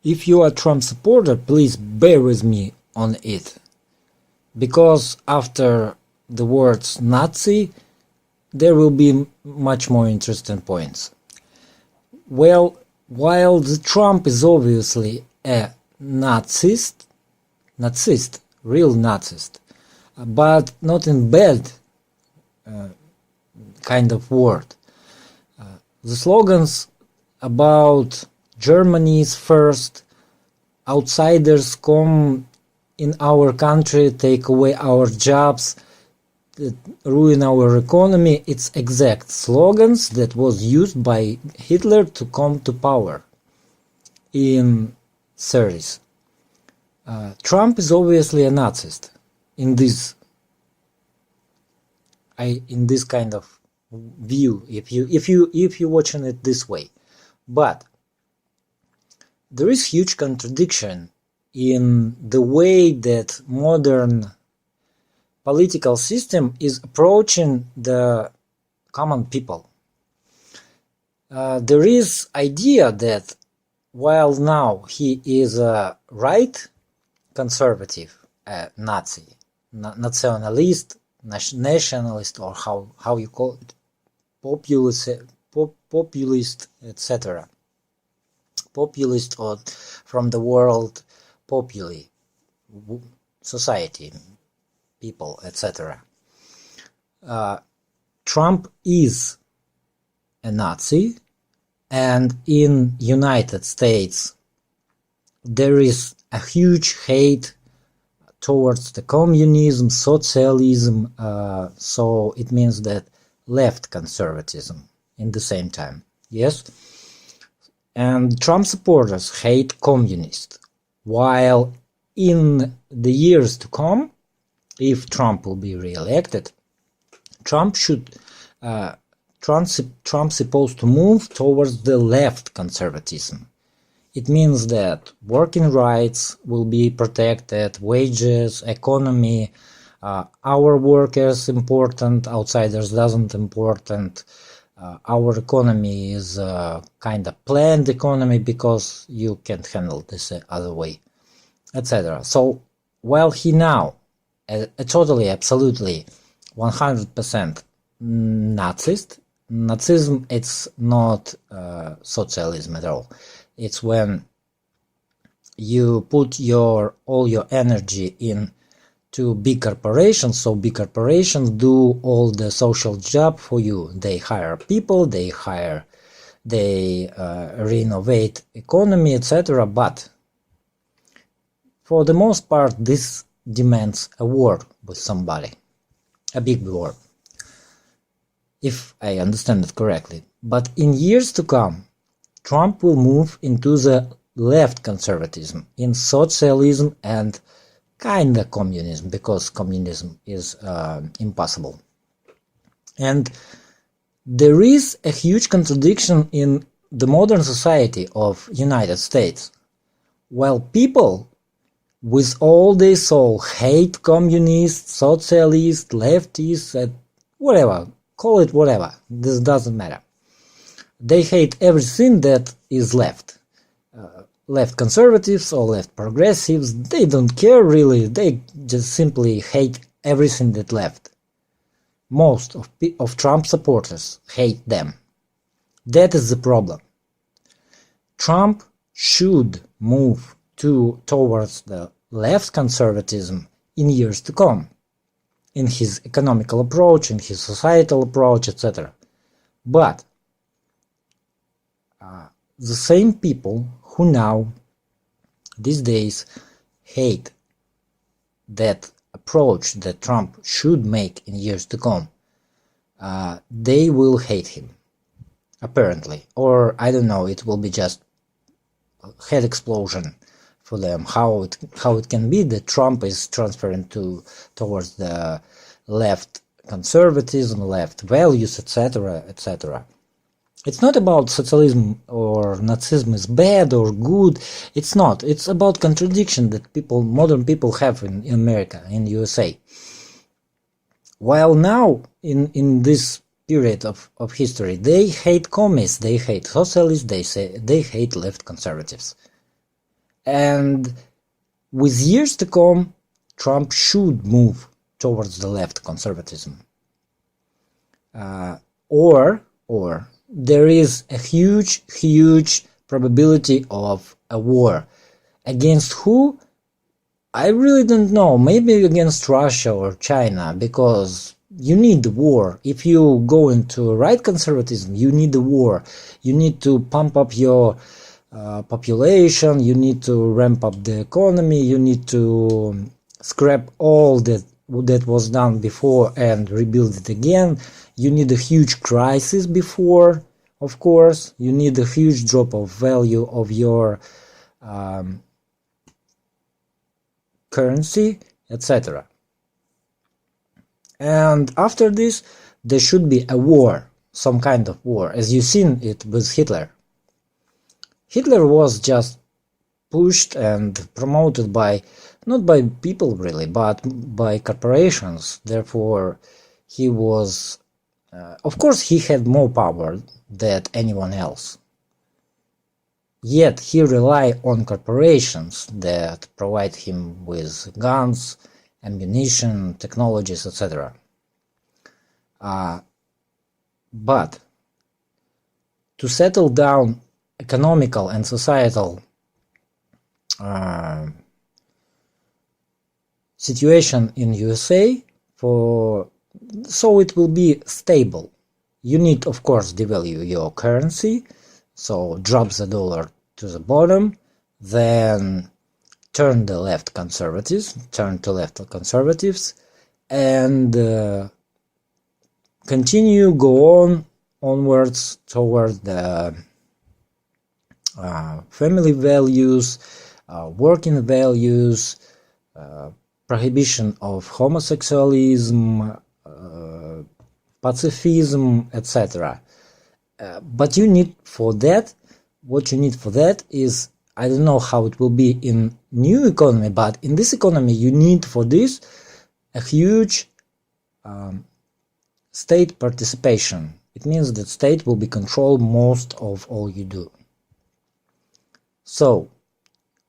If you are a Trump supporter, please bear with me on it. Because after the words Nazi, there will be much more interesting points. Well, while the Trump is obviously a Nazist, real Nazist, but not in bad kind of word. The slogans about Germany's first, outsiders come in our country, take away our jobs, ruin our economy, it's exact slogans that was used by Hitler to come to power in 30s. Trump is obviously a Nazist in this kind of view, if you're watching it this way. But there is huge contradiction in the way that modern political system is approaching the common people. There is idea that while now he is a right conservative, Nazi, nationalist, nationalist, or how you call it, populist, etc. Populist, or from the world populi, society, people, etc. Trump is a Nazi, and in United States there is a huge hate towards the communism, socialism, so it means that left conservatism in the same time, yes? And Trump supporters hate communists, while in the years to come, if Trump will be re-elected, Trump's supposed to move towards the left conservatism. It means that working rights will be protected, wages, economy, our workers important, outsiders doesn't important. Our economy is a kind of planned economy because you can't handle this other way, etc. So while he now a totally, absolutely 100% Nazist, Nazism, it's not socialism at all. It's when you put all your energy in to big corporations, so big corporations do all the social job for you. They hire people, they renovate economy, etc. But for the most part, this demands a war with somebody, a big war, if I understand it correctly. But in years to come, Trump will move into the left conservatism, in socialism and kinda communism, because communism is impossible. And there is a huge contradiction in the modern society of United States. While people with all their soul hate communists, socialists, leftists, whatever, call it whatever, this doesn't matter. They hate everything that is left. Left conservatives or left progressives, they don't care really, they just simply hate everything that left. Most of Trump supporters hate them. That is the problem. Trump should move towards the left conservatism in years to come, in his economical approach, in his societal approach, etc. But the same people who now, these days, hate that approach that Trump should make in years to come, they will hate him, apparently. Or, I don't know, it will be just a head explosion for them, how it can be that Trump is transferring towards the left conservatism, left values, etc., etc. It's not about socialism or Nazism is bad or good. It's not. It's about contradiction that modern people have in America, in USA. While now, in this period of history, they hate communists, they hate socialists, they hate left conservatives. And with years to come, Trump should move towards the left conservatism. Or there is a huge probability of a war. Against who? I really don't know. Maybe against Russia or China, because you need the war. If you go into right conservatism, you need the war. You need to pump up your population, you need to ramp up the economy, you need to scrap all that was done before and rebuild it again. You need a huge crisis before, of course. You need a huge drop of value of your currency, etc. And after this, there should be a war, some kind of war, as you've seen it with Hitler. Hitler was just pushed and promoted by, not by people really, but by corporations. Therefore, he was, of course, he had more power than anyone else. Yet he relied on corporations that provide him with guns, ammunition, technologies, etc. But to settle down economical and societal situation in USA, so it will be stable. You need, of course, devalue your currency, so drop the dollar to the bottom, then turn to left conservatives, and go onwards toward the family values, working values, prohibition of homosexualism, pacifism, etc. But you need for that, what you need for that is, I don't know how it will be in new economy, but in this economy you need for this a huge state participation. It means that state will be control most of all you do. So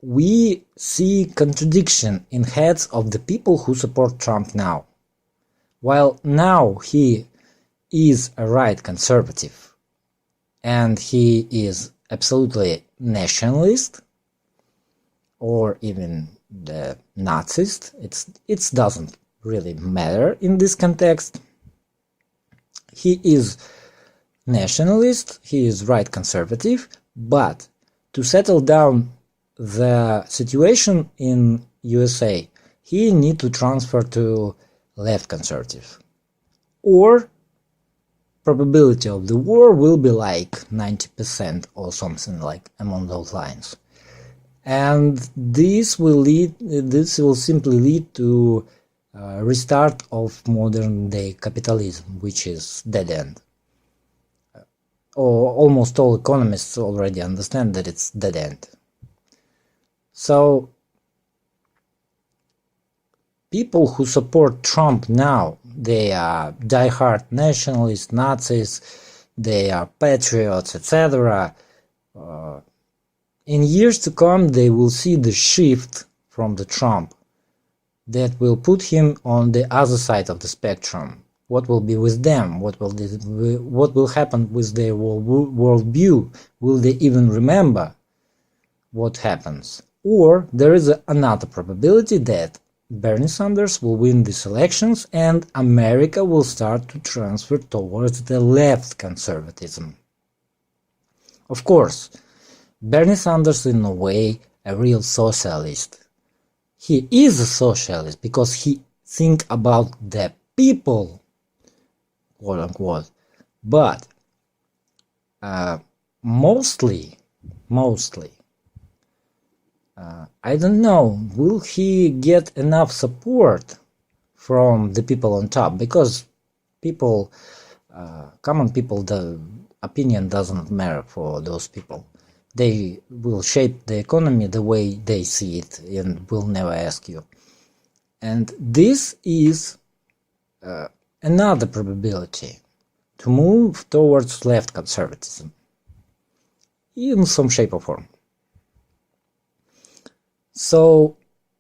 we see contradiction in heads of the people who support Trump now. While now he is a right conservative and he is absolutely nationalist or even the Nazist, it doesn't really matter in this context. He is nationalist, he is right conservative, but to settle down the situation in USA, he need to transfer to left conservative, or probability of the war will be like 90% or something like among those lines, and this will simply lead to restart of modern day capitalism, which is dead end. Or almost all economists already understand that it's dead end. So people who support Trump now, they are diehard nationalists, Nazis, they are patriots, etc. In years to come, they will see the shift from the Trump that will put him on the other side of the spectrum. What will be with them? What will happen with their worldview? Will they even remember what happens? Or there is another probability that Bernie Sanders will win these elections and America will start to transfer towards the left conservatism. Of course, Bernie Sanders is in a way a real socialist. He is a socialist because he thinks about the people, quote unquote, but mostly, I don't know, will he get enough support from the people on top, because people, common people, the opinion doesn't matter for those people. They will shape the economy the way they see it and will never ask you. And this is another probability to move towards left conservatism in some shape or form. So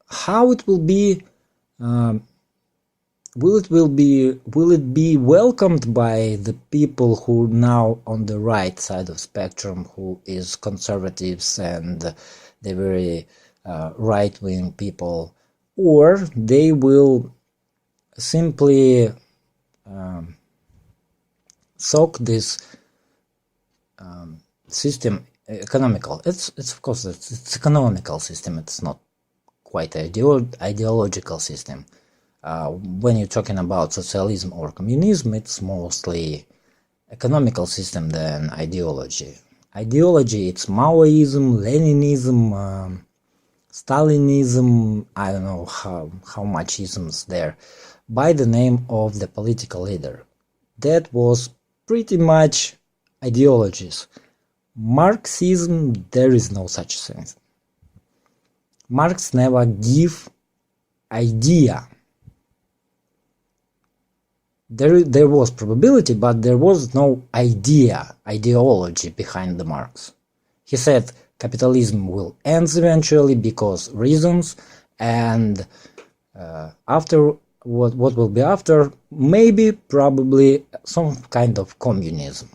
how it will be? Will it be welcomed by the people who now on the right side of spectrum, who is conservatives and the very right-wing people, or they will simply soak this system economical? It's of course it's economical system. It's not quite ideological system. When you're talking about socialism or communism, it's mostly economical system than ideology. Ideology, it's Maoism, Leninism, Stalinism, I don't know how much isms there, by the name of the political leader. That was pretty much ideologies. Marxism, there is no such thing. Marx never give idea. There was probability, but there was no ideology behind the Marx. He said capitalism will end eventually because reasons, and after what will be after, maybe probably some kind of communism.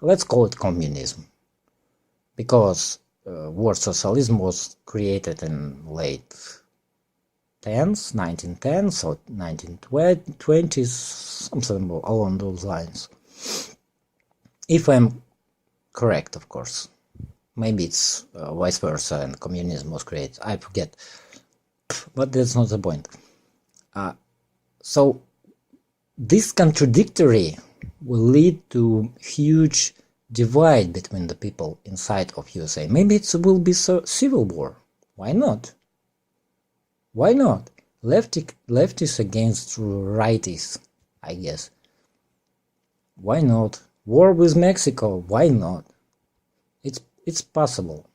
Let's call it communism, because word socialism was created in late 1910s or 1920s, something along those lines. If I'm correct, of course. Maybe it's vice versa and communism was created. I forget. But that's not the point. So this contradictory will lead to huge divide between the people inside of USA. Maybe it will be civil war. Why not? Why not? Lefties against righties, I guess. Why not? War with Mexico, why not? It's possible.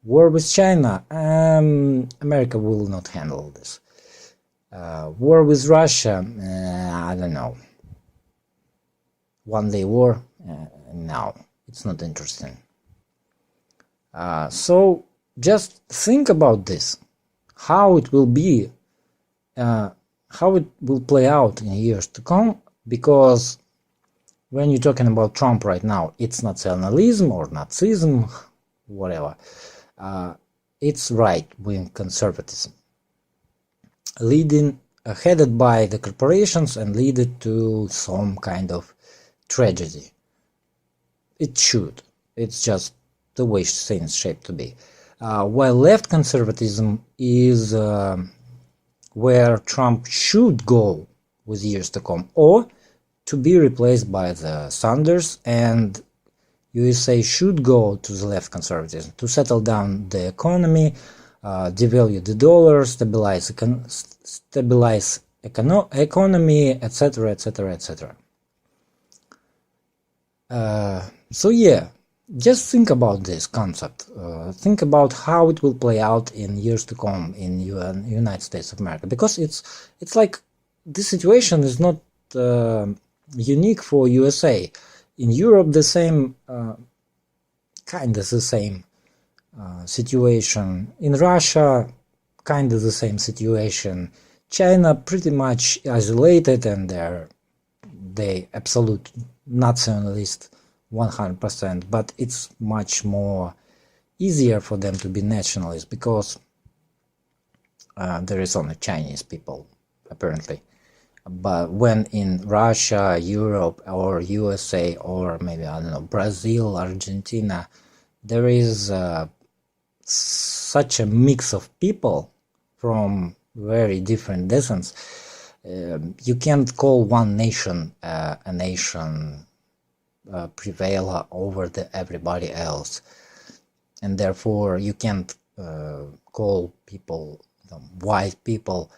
War with China, America will not handle this. War with Russia, I don't know. One day war, no, it's not interesting. So just think about this. How it will be, how it will play out in years to come, because when you're talking about Trump right now, it's nationalism or Nazism, whatever. It's right-wing conservatism, headed by the corporations and leaded to some kind of tragedy. It should. It's just the way things shape to be. While left conservatism is where Trump should go with years to come, or to be replaced by the Sanders, and USA should go to the left conservatism to settle down the economy, devalue the dollar, stabilize economy, etc., etc., etc. So yeah, just think about this concept. Think about how it will play out in years to come in United States of America, because it's like this situation is not unique for USA. In Europe, the same kind of the same situation. In Russia, kind of the same situation. China pretty much isolated, and they absolute nationalist 100%, but it's much more easier for them to be nationalist because there is only Chinese people apparently. But when in Russia, Europe, or USA, or maybe, I don't know, Brazil, Argentina, there is such a mix of people from very different descents. You can't call one nation a nation prevail over everybody else, and therefore you can't call people, white people,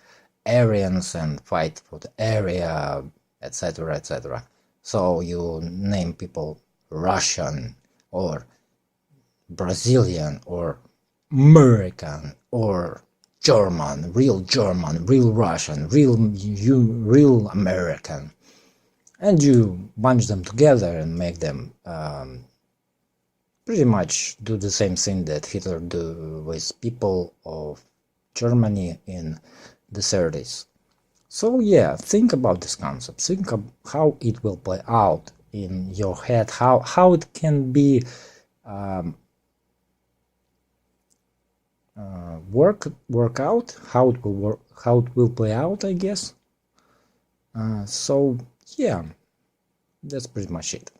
Aryans and fight for the area, etc., etc. So you name people Russian or Brazilian or American or German, real Russian, real American, and you bunch them together and make them pretty much do the same thing that Hitler do with people of Germany in the 30s. So yeah, think about this concept. Think of how it will play out in your head, how it can be work out, how it will work, how it will play out, I guess. So yeah, that's pretty much it.